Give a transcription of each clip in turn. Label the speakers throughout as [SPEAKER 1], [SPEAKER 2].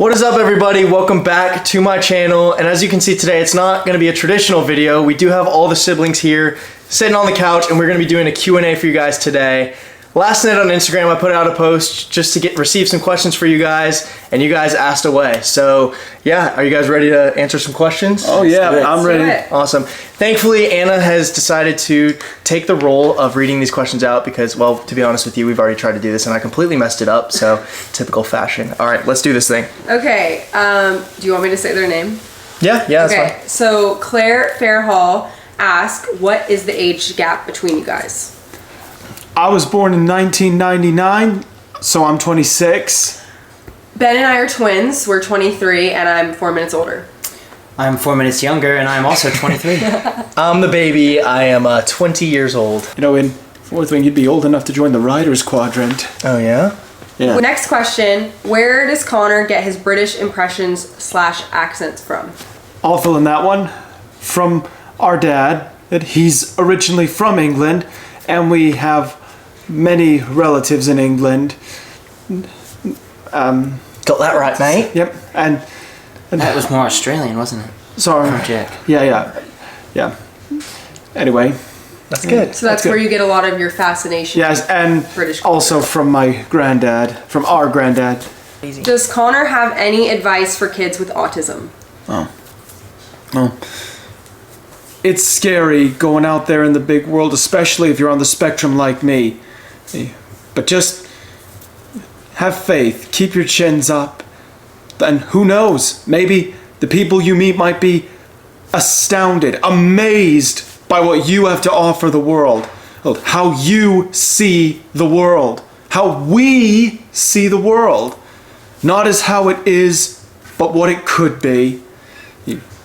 [SPEAKER 1] What is up, everybody? Welcome back to my channel. And as you can see today, it's not going to be a traditional video. We do have all the siblings here sitting on the couch, and we're going to be doing a Q&A for you guys today. Last night on Instagram, I put out a post just to receive some questions for you guys, and you guys asked away. So yeah, are you guys ready to answer some questions?
[SPEAKER 2] Oh yeah, I'm ready.
[SPEAKER 1] Awesome. Thankfully, Anna has decided to take the role of reading these questions out because, well, to be honest with you, we've already tried to do this and I completely messed it up. So typical fashion. All right, let's do this thing.
[SPEAKER 3] Okay. Do you want me to say their name?
[SPEAKER 1] Yeah, that's fine.
[SPEAKER 3] So Claire Fairhall asked, what is the age gap between you guys?
[SPEAKER 2] I was born in 1999, so I'm 26.
[SPEAKER 3] Ben and I are twins. We're 23, and I'm 4 minutes older.
[SPEAKER 4] I'm 4 minutes younger, and I'm also 23.
[SPEAKER 1] I'm the baby. I am 20 years old.
[SPEAKER 2] You know, in fourth wing, you'd be old enough to join the Riders Quadrant.
[SPEAKER 1] Oh, yeah?
[SPEAKER 2] Yeah.
[SPEAKER 3] Next question. Where does Connor get his British impressions/accents from?
[SPEAKER 2] I'll fill in that one. From our dad, that he's originally from England, and we have many relatives in England.
[SPEAKER 1] Got that right, mate?
[SPEAKER 2] Yep, and
[SPEAKER 4] That was more Australian, wasn't it?
[SPEAKER 2] sorry.
[SPEAKER 4] From Jack.
[SPEAKER 2] Yeah. Anyway,
[SPEAKER 1] That's good.
[SPEAKER 3] So that's
[SPEAKER 2] good.
[SPEAKER 3] where you get a lot of your fascination.
[SPEAKER 2] yes, and
[SPEAKER 3] British
[SPEAKER 2] also from my granddad, from our granddad.
[SPEAKER 3] Does Connor have any advice for kids with autism?
[SPEAKER 2] Well, it's scary going out there in the big world, especially if you're on the spectrum like me. But just have faith, keep your chins up, and who knows, maybe the people you meet might be astounded, amazed by what you have to offer the world, how you see the world, how we see the world, not as how it is, but what it could be.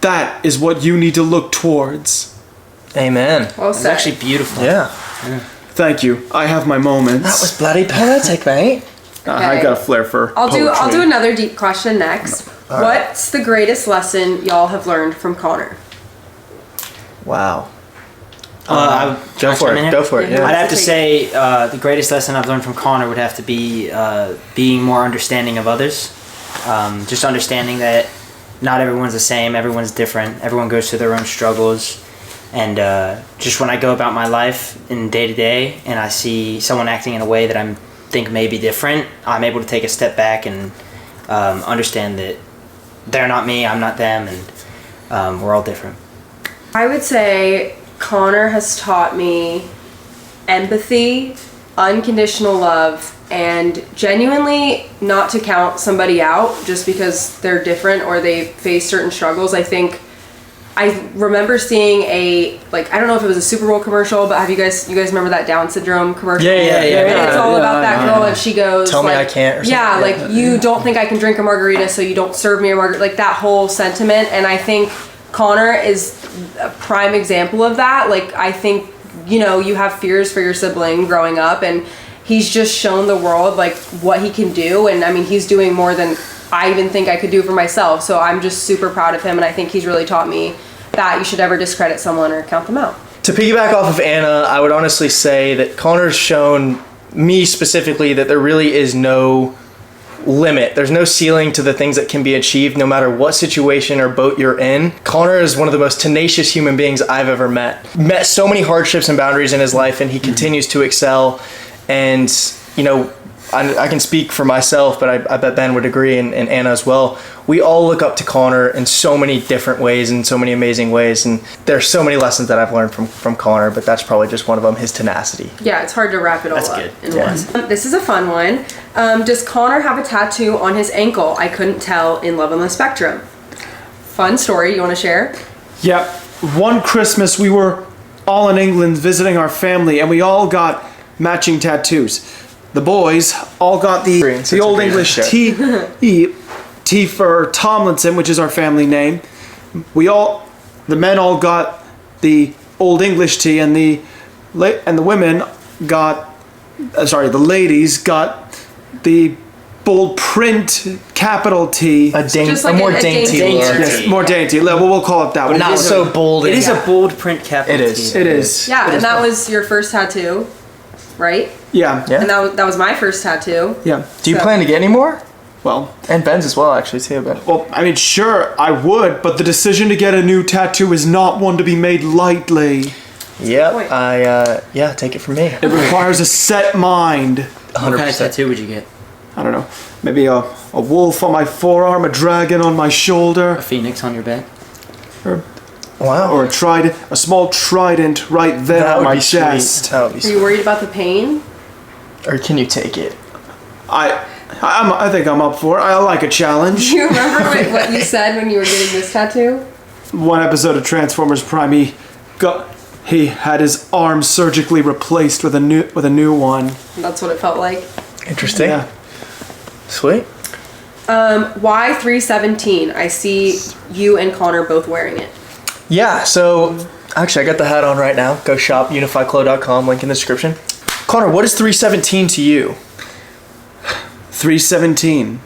[SPEAKER 2] That is what you need to look towards.
[SPEAKER 1] Amen.
[SPEAKER 3] Well
[SPEAKER 4] It's
[SPEAKER 3] said.
[SPEAKER 4] actually beautiful.
[SPEAKER 1] Yeah.
[SPEAKER 2] Thank you. I have my moments.
[SPEAKER 1] That was bloody poetic, mate.
[SPEAKER 2] I got a flair for
[SPEAKER 3] I'll do
[SPEAKER 2] poetry.
[SPEAKER 3] another deep question next. What's the greatest lesson y'all have learned from Connor?
[SPEAKER 1] Wow.
[SPEAKER 4] Go
[SPEAKER 1] Go for it. Go for it.
[SPEAKER 3] Yeah.
[SPEAKER 1] Yeah.
[SPEAKER 4] I'd have to say the greatest lesson I've learned from Connor would have to be being more understanding of others. Just understanding that not everyone's the same, everyone's different, everyone goes through their own struggles. And just when I go about my life in day to day and I see someone acting in a way that I think may be different, I'm able to take a step back and understand that they're not me, I'm not them, and we're all different.
[SPEAKER 3] I would say Connor has taught me empathy, unconditional love, and genuinely not to count somebody out just because they're different or they face certain struggles. I think I remember seeing I don't know if it was a Super Bowl commercial, but you guys remember that Down syndrome commercial?
[SPEAKER 1] Yeah.
[SPEAKER 3] And it's all about that girl, and she goes,
[SPEAKER 1] Tell me
[SPEAKER 3] like,
[SPEAKER 1] I can't or something.
[SPEAKER 3] Yeah, like, you don't think I can drink a margarita, so you don't serve me a margarita. Like, that whole sentiment. And I think Connor is a prime example of that. Like, I think, you know, you have fears for your sibling growing up, and he's just shown the world, like, what he can do. And I mean, he's doing more than I even think I could do for myself. So I'm just super proud of him, and I think he's really taught me that you should never discredit someone or count them out.
[SPEAKER 1] To piggyback off of Anna, I would honestly say that Connor's shown me specifically that there really is no limit. There's no ceiling to the things that can be achieved no matter what situation or boat you're in. Connor is one of the most tenacious human beings I've ever met. Met so many hardships and boundaries in his life, and he continues to excel. And, you know, I can speak for myself, but I bet Ben would agree, and Anna as well. We all look up to Connor in so many different ways, in so many amazing ways, and there's so many lessons that I've learned from Connor, but that's probably just one of them, his tenacity.
[SPEAKER 3] Yeah, it's hard to wrap it all
[SPEAKER 4] That's
[SPEAKER 3] up
[SPEAKER 4] good.
[SPEAKER 3] in
[SPEAKER 1] Yeah.
[SPEAKER 3] one. This is a fun one. Does Connor have a tattoo on his ankle? I couldn't tell in Love on the Spectrum. Fun story. You want to share?
[SPEAKER 2] Yeah, one Christmas we were all in England visiting our family, and we all got matching tattoos. The boys all got the Old English T for Tomlinson, which is our family name. The men all got the Old English T, and the women got, the ladies got the bold print capital T.
[SPEAKER 3] Just like
[SPEAKER 1] a more
[SPEAKER 3] a
[SPEAKER 1] dainty
[SPEAKER 3] dainty
[SPEAKER 1] look.
[SPEAKER 2] Yes, more dainty. Well, we'll call it that one.
[SPEAKER 1] Not so bold.
[SPEAKER 4] It is a bold print capital
[SPEAKER 1] It is.
[SPEAKER 4] T.
[SPEAKER 2] It is.
[SPEAKER 3] Yeah, and that was your first tattoo, right?
[SPEAKER 2] Yeah.
[SPEAKER 1] Yeah.
[SPEAKER 3] And that was my first tattoo.
[SPEAKER 2] Yeah.
[SPEAKER 1] Do you
[SPEAKER 3] So-
[SPEAKER 1] plan to get any more?
[SPEAKER 2] Well,
[SPEAKER 1] And Ben's as well, actually, too. But
[SPEAKER 2] I mean, sure, I would, but the decision to get a new tattoo is not one to be made lightly.
[SPEAKER 1] yeah,
[SPEAKER 3] Wait.
[SPEAKER 1] take it from me.
[SPEAKER 2] It requires a set mind.
[SPEAKER 4] What kind of
[SPEAKER 1] 100%.
[SPEAKER 4] tattoo would you get?
[SPEAKER 2] I don't know, maybe a wolf on my forearm, a dragon on my shoulder,
[SPEAKER 4] A phoenix on your back?
[SPEAKER 1] Wow.
[SPEAKER 2] or a small trident right there
[SPEAKER 1] that
[SPEAKER 2] on
[SPEAKER 1] would
[SPEAKER 2] my
[SPEAKER 1] be
[SPEAKER 2] chest.
[SPEAKER 1] sweet. That would be
[SPEAKER 3] Are
[SPEAKER 1] sweet.
[SPEAKER 3] you worried about the pain?
[SPEAKER 1] Or can you take it?
[SPEAKER 2] I think I'm up for it. I like a challenge.
[SPEAKER 3] Do you remember what you said when you were getting this tattoo?
[SPEAKER 2] One episode of Transformers Prime, he had his arm surgically replaced with a new one.
[SPEAKER 3] That's what it felt like.
[SPEAKER 1] Interesting.
[SPEAKER 2] Yeah.
[SPEAKER 1] Sweet.
[SPEAKER 3] Why 317? I see you and Connor both wearing it.
[SPEAKER 1] Yeah, so actually, I got the hat on right now. Go shop unifyclo.com, link in the description. Connor, what is 317 to you?
[SPEAKER 2] 317.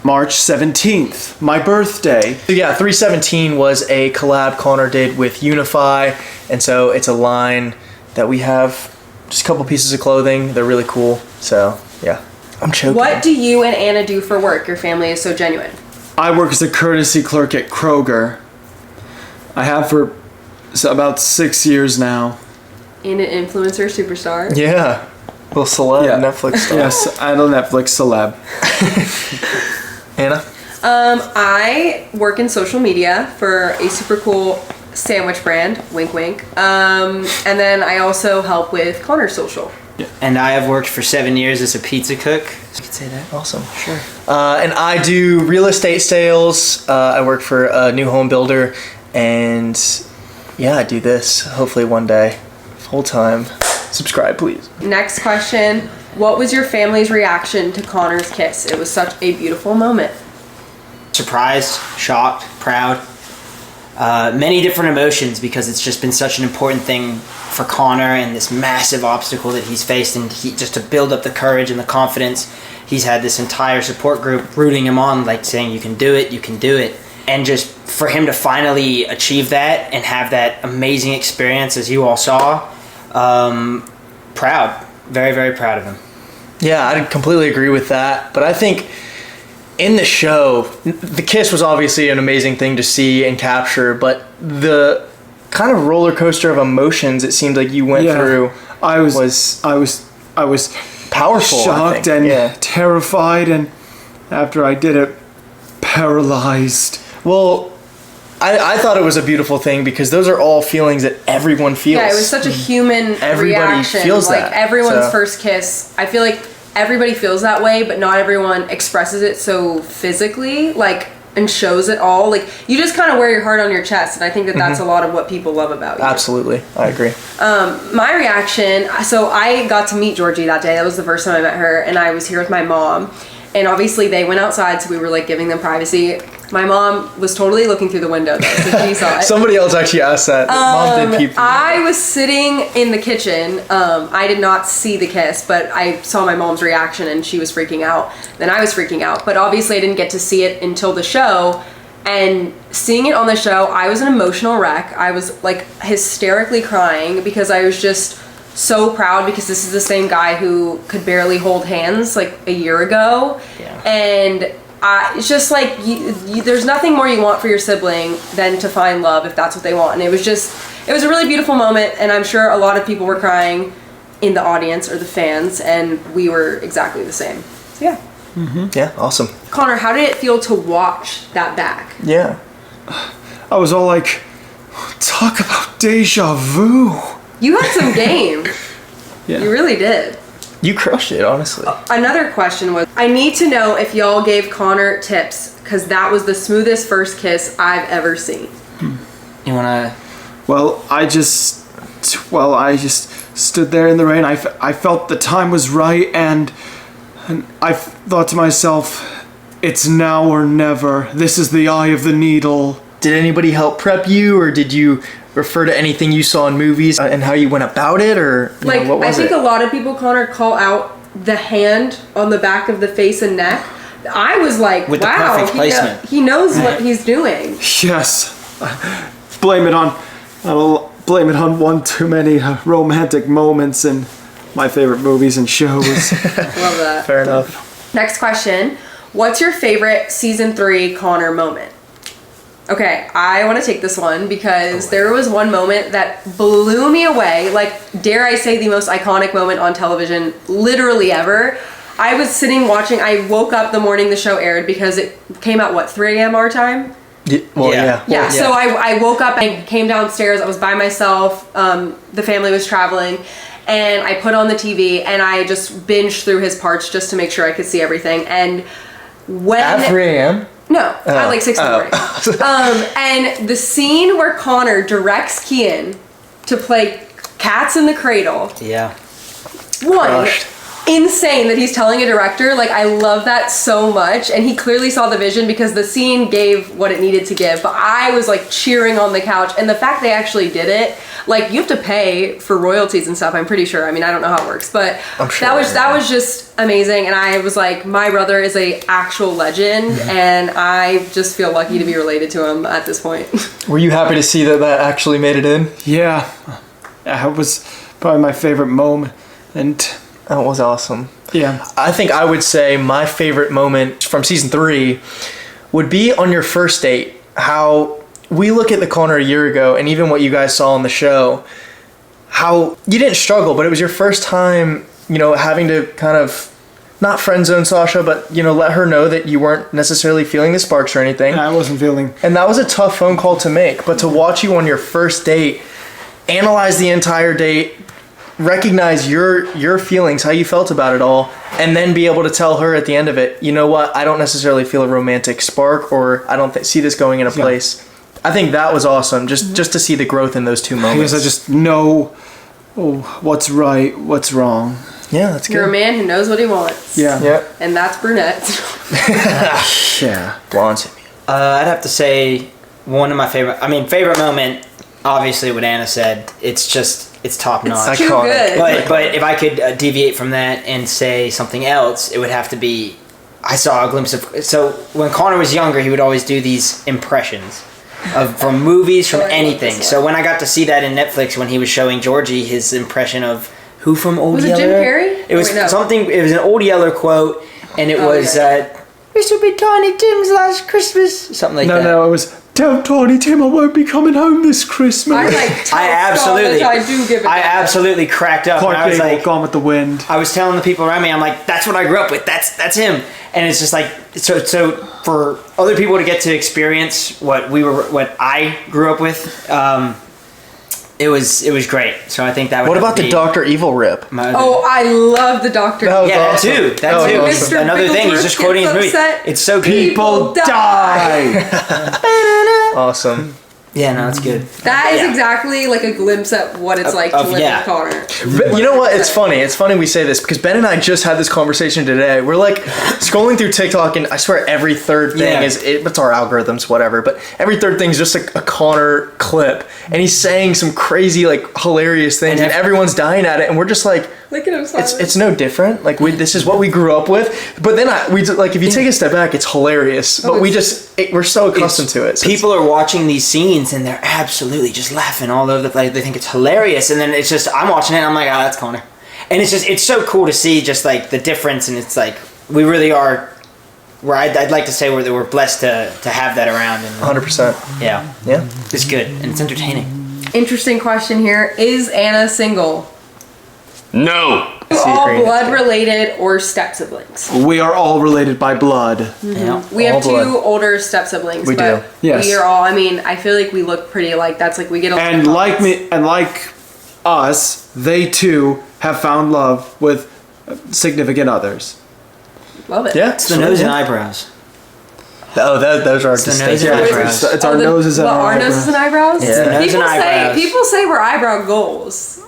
[SPEAKER 2] March 17th, my birthday.
[SPEAKER 1] So yeah, 317 was a collab Connor did with Unify, and so it's a line that we have just a couple pieces of clothing. They're really cool. So yeah, I'm choking.
[SPEAKER 3] What do you and Anna do for work? Your family is so genuine.
[SPEAKER 2] I work as a courtesy clerk at Kroger. I have for about 6 years now.
[SPEAKER 3] And an influencer superstar.
[SPEAKER 1] Yeah, little celeb Netflix star.
[SPEAKER 2] Yes, I'm a Netflix celeb.
[SPEAKER 1] Anna.
[SPEAKER 3] I work in social media for a super cool sandwich brand, wink wink. And then I also help with Connor's social.
[SPEAKER 4] And I have worked for 7 years as a pizza cook. You could say that.
[SPEAKER 1] Awesome. Sure. And I do real estate sales. I work for a new home builder, and yeah, I do this hopefully one day, full time. Subscribe, please.
[SPEAKER 3] Next question. What was your family's reaction to Connor's kiss? It was such a beautiful moment.
[SPEAKER 4] Surprised, shocked, proud. Many different emotions because it's just been such an important thing for Connor and this massive obstacle that he's faced, and just to build up the courage and the confidence. He's had this entire support group rooting him on, like saying, you can do it, you can do it. And just for him to finally achieve that and have that amazing experience as you all saw, proud. Very, very proud of him.
[SPEAKER 1] Yeah, I completely agree with that. But I think in the show, the kiss was obviously an amazing thing to see and capture, but the kind of roller coaster of emotions it seemed like you went through
[SPEAKER 2] I was
[SPEAKER 1] powerful.
[SPEAKER 2] shocked and terrified, and after I did it, paralyzed.
[SPEAKER 1] Well, I thought it was a beautiful thing because those are all feelings that everyone feels.
[SPEAKER 3] Yeah, it was such a human
[SPEAKER 1] Everybody
[SPEAKER 3] reaction.
[SPEAKER 1] feels
[SPEAKER 3] like
[SPEAKER 1] that,
[SPEAKER 3] everyone's
[SPEAKER 1] so.
[SPEAKER 3] first kiss. I feel like everybody feels that way, but not everyone expresses it so physically, like, and shows it all. Like, you just kind of wear your heart on your chest, and I think that that's a lot of what people love about you.
[SPEAKER 1] Absolutely, I agree.
[SPEAKER 3] My reaction, so I got to meet Georgie that day. That was the first time I met her, and I was here with my mom. And obviously they went outside, so we were like giving them privacy. My mom was totally looking through the window though, so she saw it.
[SPEAKER 1] Somebody else actually asked that. Mom did peep.
[SPEAKER 3] I was sitting in the kitchen. I did not see the kiss, but I saw my mom's reaction and she was freaking out. Then I was freaking out, but obviously I didn't get to see it until the show. And seeing it on the show, I was an emotional wreck. I was like hysterically crying because I was just so proud, because this is the same guy who could barely hold hands like a year ago.
[SPEAKER 4] Yeah.
[SPEAKER 3] And it's just like there's nothing more you want for your sibling than to find love if that's what they want. And it was a really beautiful moment, and I'm sure a lot of people were crying in the audience or the fans, and we were exactly the same. So yeah.
[SPEAKER 1] Yeah, awesome.
[SPEAKER 3] Connor, how did it feel to watch that back?
[SPEAKER 1] Yeah.
[SPEAKER 2] I was all like, talk about deja vu.
[SPEAKER 3] You had some game.
[SPEAKER 2] Yeah.
[SPEAKER 3] You really did.
[SPEAKER 1] You crushed it, honestly.
[SPEAKER 3] Another question was, I need to know if y'all gave Connor tips, because that was the smoothest first kiss I've ever seen.
[SPEAKER 4] You wanna?
[SPEAKER 2] Well, I just stood there in the rain. I felt the time was right, and I thought to myself, it's now or never. This is the eye of the needle.
[SPEAKER 1] Did anybody help prep you, or did you refer to anything you saw in movies and how you went about it, or
[SPEAKER 3] Like,
[SPEAKER 1] what was
[SPEAKER 3] I think
[SPEAKER 1] it?
[SPEAKER 3] a lot of people, Connor, call out the hand on the back of the face and neck. I was like,
[SPEAKER 4] With the
[SPEAKER 3] wow,
[SPEAKER 4] perfect placement.
[SPEAKER 3] he knows what he's doing.
[SPEAKER 2] Yes. Blame it on one too many romantic moments in my favorite movies and shows.
[SPEAKER 3] Love that.
[SPEAKER 1] Fair enough.
[SPEAKER 3] Next question. What's your favorite season 3 Connor moment? Okay, I want to take this one because there was one moment that blew me away. Like, dare I say, the most iconic moment on television literally ever. I was sitting watching, I woke up the morning the show aired because it came out, what, 3 a.m. our time?
[SPEAKER 1] Yeah.
[SPEAKER 3] So I woke up and came downstairs. I was by myself. The family was traveling. And I put on the TV and I just binged through his parts just to make sure I could see everything. And when...
[SPEAKER 1] At 3 a.m.?
[SPEAKER 3] No, at like 6 in the morning. And the scene where Connor directs Kian to play Cats in the Cradle.
[SPEAKER 4] Yeah.
[SPEAKER 3] One, insane that he's telling a director. Like, I love that so much. And he clearly saw the vision because the scene gave what it needed to give. But I was like cheering on the couch. And the fact they actually did it, like, you have to pay for royalties and stuff, I'm pretty sure. I mean, I don't know how it works, but that was just amazing. And I was like, my brother is a actual legend, and I just feel lucky to be related to him at this point.
[SPEAKER 1] Were you happy to see that actually made it in?
[SPEAKER 2] Yeah. That was probably my favorite moment. And
[SPEAKER 1] That was awesome.
[SPEAKER 2] yeah.
[SPEAKER 1] I think I would say my favorite moment from season 3 would be on your first date. How we look at the Connor a year ago, and even what you guys saw on the show, how you didn't struggle, but it was your first time, having to kind of not friend zone Sasha, but, let her know that you weren't necessarily feeling the sparks or anything.
[SPEAKER 2] I wasn't feeling...
[SPEAKER 1] And that was a tough phone call to make, but to watch you on your first date, analyze the entire date, recognize your feelings, how you felt about it all, and then be able to tell her at the end of it, you know what, I don't necessarily feel a romantic spark, or I don't see this going in a place. I think that was awesome, just to see the growth in those two moments.
[SPEAKER 2] Because I just know what's right, what's wrong.
[SPEAKER 1] Yeah, that's good.
[SPEAKER 3] You're a man who knows what he wants.
[SPEAKER 2] Yeah.
[SPEAKER 3] And that's brunettes.
[SPEAKER 2] Yeah.
[SPEAKER 1] Blondes.
[SPEAKER 4] I'd have to say one of my favorite moment, obviously what Anna said, it's top notch.
[SPEAKER 3] It's too good.
[SPEAKER 4] But if I could deviate from that and say something else, it would have to be, I saw a glimpse of, so when Connor was younger, he would always do these impressions from movies, from anything. So when I got to see that in Netflix, when he was showing Georgie his impression of who from Old
[SPEAKER 3] Was it
[SPEAKER 4] Yeller?
[SPEAKER 3] Jim Carrey?
[SPEAKER 4] It was
[SPEAKER 3] Wait, no.
[SPEAKER 4] something, it was an Old Yeller quote, and it was, this will be Tiny Tim's last Christmas, something like that.
[SPEAKER 2] No, it was, tell Tiny Tim I won't be coming home this Christmas.
[SPEAKER 4] I absolutely cracked up. And I was like,
[SPEAKER 2] Gone with the Wind.
[SPEAKER 4] I was telling the people around me, I'm like, that's what I grew up with. That's him. And it's just like, so for other people to get to experience what I grew up with, it was great. So I think that would.
[SPEAKER 1] What about the Dr. Evil rip?
[SPEAKER 3] I love the Doctor.
[SPEAKER 1] That was awesome.
[SPEAKER 4] That too.
[SPEAKER 1] Awesome.
[SPEAKER 4] Another thing, he's just quoting his movie. It's so good.
[SPEAKER 2] People die.
[SPEAKER 1] Awesome.
[SPEAKER 4] Yeah, no, it's good.
[SPEAKER 3] That is exactly like a glimpse at what it's like to live with Connor.
[SPEAKER 1] But you know what? It's funny. It's funny we say this because Ben and I just had this conversation today. We're like scrolling through TikTok, and I swear every third thing it's our algorithms, whatever. But every third thing is just a Connor clip, and he's saying some crazy, like, hilarious things, and everyone's dying at it, and we're just like,
[SPEAKER 3] look at him.
[SPEAKER 1] it's no different. Like this is what we grew up with. But then if you take a step back, it's hilarious. But we're so accustomed to it. So
[SPEAKER 4] people are watching these scenes and they're absolutely just laughing all over the place. They think it's hilarious, and then it's just I'm watching it and I'm like, that's Connor. And it's so cool to see just like the difference, and it's like we really are. Where I'd like to say we're blessed to have that around. And
[SPEAKER 1] 100%.
[SPEAKER 4] Yeah, it's good and it's entertaining.
[SPEAKER 3] Interesting question here: is Anna single?
[SPEAKER 5] No.
[SPEAKER 3] All blood related or step siblings?
[SPEAKER 2] We are all related by blood.
[SPEAKER 4] Yeah.
[SPEAKER 3] We have
[SPEAKER 1] All blood.
[SPEAKER 3] 2 older step siblings.
[SPEAKER 1] We
[SPEAKER 3] but
[SPEAKER 1] do.
[SPEAKER 2] Yes.
[SPEAKER 3] We are all. I mean, I feel like we look pretty alike. That's like we get.
[SPEAKER 2] And like me, and like us, they too have found love with significant others.
[SPEAKER 3] Love it.
[SPEAKER 1] Yeah.
[SPEAKER 4] It's the nose and eyebrows.
[SPEAKER 1] Oh, those are
[SPEAKER 4] It's the
[SPEAKER 1] distinct.
[SPEAKER 4] nose and eyebrows.
[SPEAKER 2] It's our noses and
[SPEAKER 3] our
[SPEAKER 2] our
[SPEAKER 3] noses and eyebrows.
[SPEAKER 1] Yeah.
[SPEAKER 4] Nose
[SPEAKER 3] People
[SPEAKER 4] and eyebrows.
[SPEAKER 3] people say we're eyebrow goals.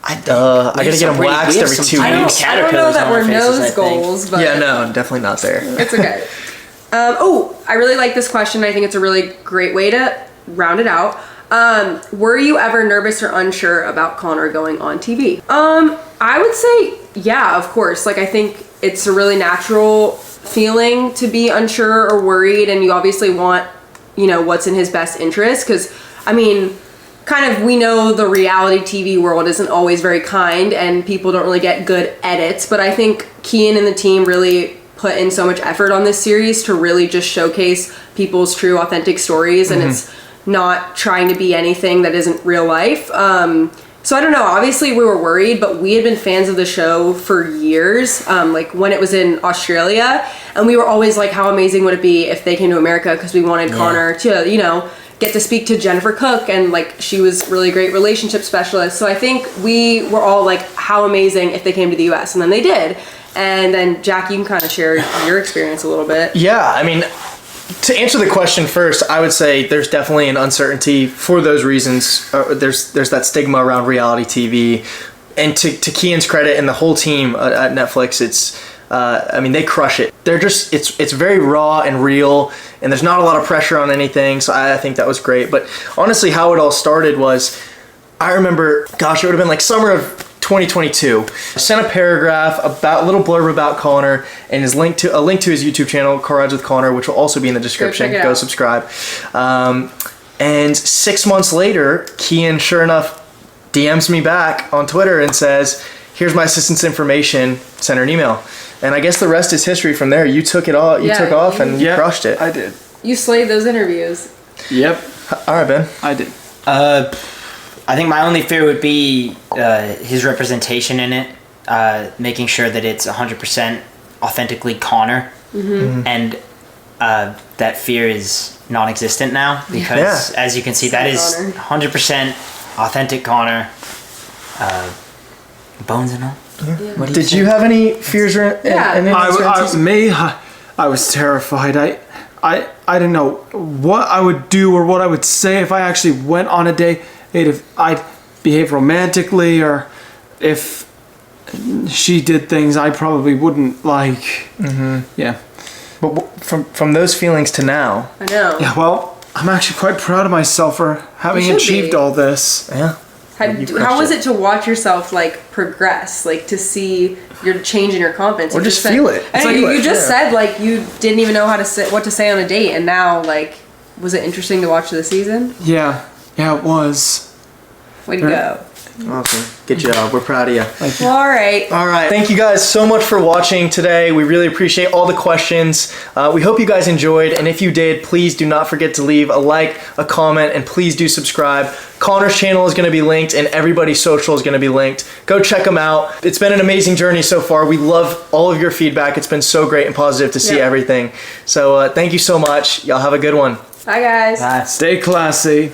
[SPEAKER 1] I gotta get them waxed every 2
[SPEAKER 3] I
[SPEAKER 1] weeks.
[SPEAKER 3] don't know that we're nose goals, but
[SPEAKER 1] Yeah, no, definitely not there.
[SPEAKER 3] it's okay. I really like this question. I think it's a really great way to round it out. Were you ever nervous or unsure about Connor going on TV? I would say, yeah, of course. Like, I think it's a really natural feeling to be unsure or worried, and you obviously want, what's in his best interest. Because, I mean, kind of, we know the reality TV world isn't always very kind, and people don't really get good edits. But I think Kian and the team really put in so much effort on this series to really just showcase people's true, authentic stories, and it's not trying to be anything that isn't real life. So I don't know, obviously we were worried, but we had been fans of the show for years, like when it was in Australia, and we were always like, how amazing would it be if they came to America, because we wanted Connor to, you know, get to speak to Jennifer Cook, and like she was really great relationship specialist. So I think we were all like, how amazing if they came to the US, and then they did. And then Jack, you can kind of share your experience a little bit.
[SPEAKER 1] Yeah, I mean, to answer the question first, I would say there's definitely an uncertainty for those reasons. There's that stigma around reality TV, and to Kian's credit and the whole team at Netflix, it's I mean, they crush it. They're just it's very raw and real, and there's not a lot of pressure on anything. So I think that was great. But honestly, how it all started was, I remember, gosh, it would have been like summer of 2022. I sent a paragraph about a little blurb about Connor and a link to his YouTube channel, Car Rides with Connor, which will also be in the description. Go subscribe. And 6 months later, Kian, sure enough, DMs me back on Twitter and says, "Here's my assistant's information. Send her an email." And I guess the rest is history from there. You took it all. You took off and you crushed it.
[SPEAKER 2] I did.
[SPEAKER 3] You slayed those interviews.
[SPEAKER 2] Yep.
[SPEAKER 1] All right, Ben.
[SPEAKER 2] I did.
[SPEAKER 4] I think my only fear would be his representation in it, making sure that it's 100% authentically Connor, and that fear is non-existent now, because as you can see, that is 100% authentic Connor, bones and all.
[SPEAKER 1] Yeah. Did you have any fears or
[SPEAKER 2] I was terrified. I didn't know what I would do or what I would say if I actually went on a date. If I'd behave romantically, or if she did things I probably wouldn't like. Yeah.
[SPEAKER 1] But from those feelings to now.
[SPEAKER 3] I know.
[SPEAKER 2] Yeah, well, I'm actually quite proud of myself for having achieved all this.
[SPEAKER 1] Yeah.
[SPEAKER 3] How was it to watch yourself like progress, like to see your change in your confidence?
[SPEAKER 1] Or
[SPEAKER 3] You
[SPEAKER 1] just
[SPEAKER 3] said-
[SPEAKER 1] feel it.
[SPEAKER 3] I know, you just said like you didn't even know how to say what to say on a date, and now like, was it interesting to watch the season?
[SPEAKER 2] Yeah, it was.
[SPEAKER 3] Way to go.
[SPEAKER 1] Awesome. Good job. We're proud of you.
[SPEAKER 3] Well, all right.
[SPEAKER 1] All right. Thank you guys so much for watching today. We really appreciate all the questions. We hope you guys enjoyed. And if you did, please do not forget to leave a like, a comment, and please do subscribe. Connor's channel is going to be linked, and everybody's social is going to be linked. Go check them out. It's been an amazing journey so far. We love all of your feedback. It's been so great and positive to see everything. So thank you so much. Y'all have a good one.
[SPEAKER 3] Bye, guys.
[SPEAKER 4] Bye.
[SPEAKER 2] Stay classy.